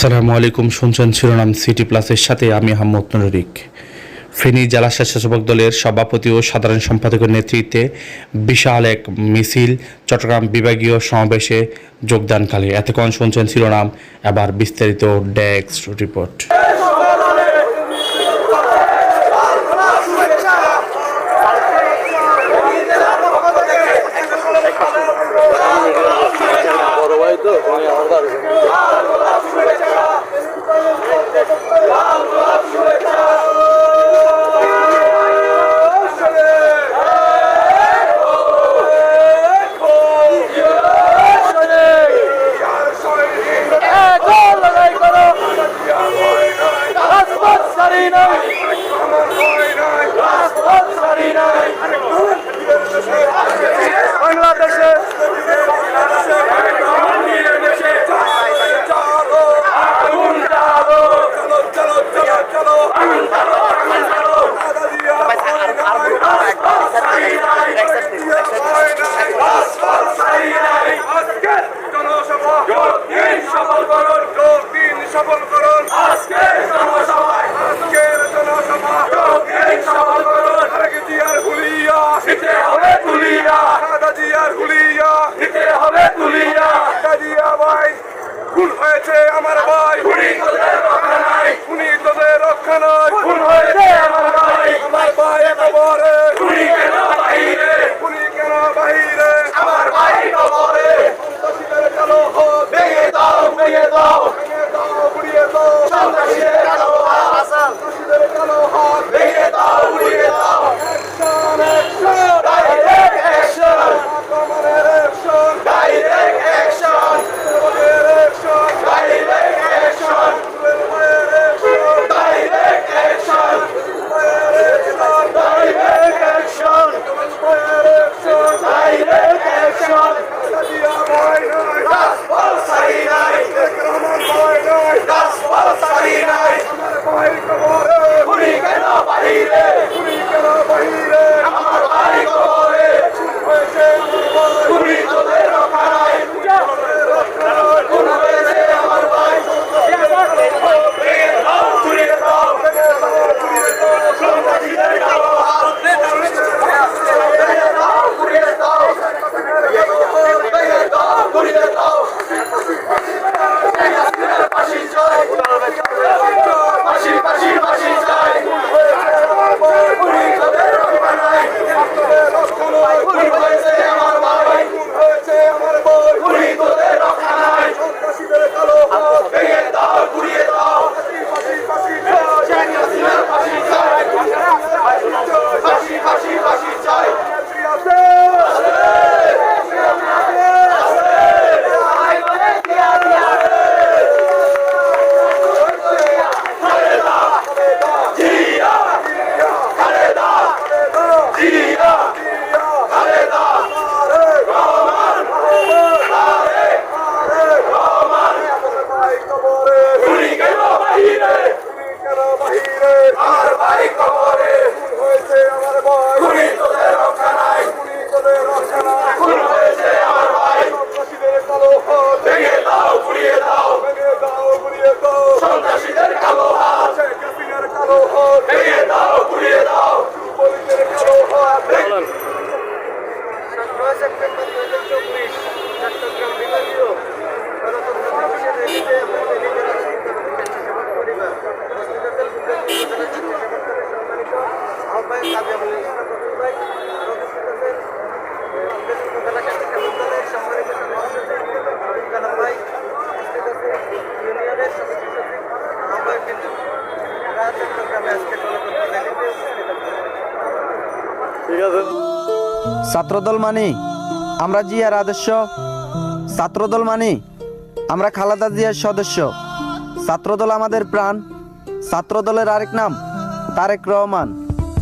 আসসালামু আলাইকুম। শুনছেন শিরোনাম সিটি প্লাসের সাথে আমি আহমদ নুরুরিক। ফেনী জেলা স্বেচ্ছাসেবক দলের সভাপতি ও সাধারণ সম্পাদকের নেতৃত্বে বিশাল এক মিছিল চট্টগ্রাম বিভাগীয় সমাবেশে যোগদানকালে। এতক্ষণ শুনছেন শিরোনাম, এবার বিস্তারিত ডেস্ক রিপোর্ট। খুন হয়েছে আমার ভাই, খুনি তোদের রক্ষা নাই, খুন হয়েছে আমার ভাই, আমার ভাই কবরে, খুনি কেন বাহিরে, আমার ভাই কবরে, সন্ত্রাসীদের কালো হাত ভেঙে দাও, গুড়িয়ে দাও, সন্ত্রাসীদের কালো হাত, ভেঙে দাও, গুড়িয়ে দাও, ডাইরেক্ট অ্যাকশন, আক্রমণের action, direct action, September 2024 Chittagong বিভাগীয় গণতন্ত্র দিবসের রেলিতে স্বেচ্ছাসেবক পরিবার সম্মানিত আহ্বায়ক কাজী আবুল ইসলাম রসুল ভাই, উপজেলা স্বেচ্ছাসেবক দলের সম্মানিত সভাপতি কালাম ভাই, ইউনিয়নের সদস্য সচিব আহ্বায়ক কিন্তু চট্টগ্রামে আজকে গণতন্ত্র র্যালিতে ঠিক আছে। ছাত্রদল মানি আমরা জিয়ার আদর্শ, ছাত্রদল মানি আমরা খালেদা জিয়ার সদস্য, ছাত্রদল আমাদের প্রাণ, ছাত্রদলের আরেক নাম তারেক রহমান।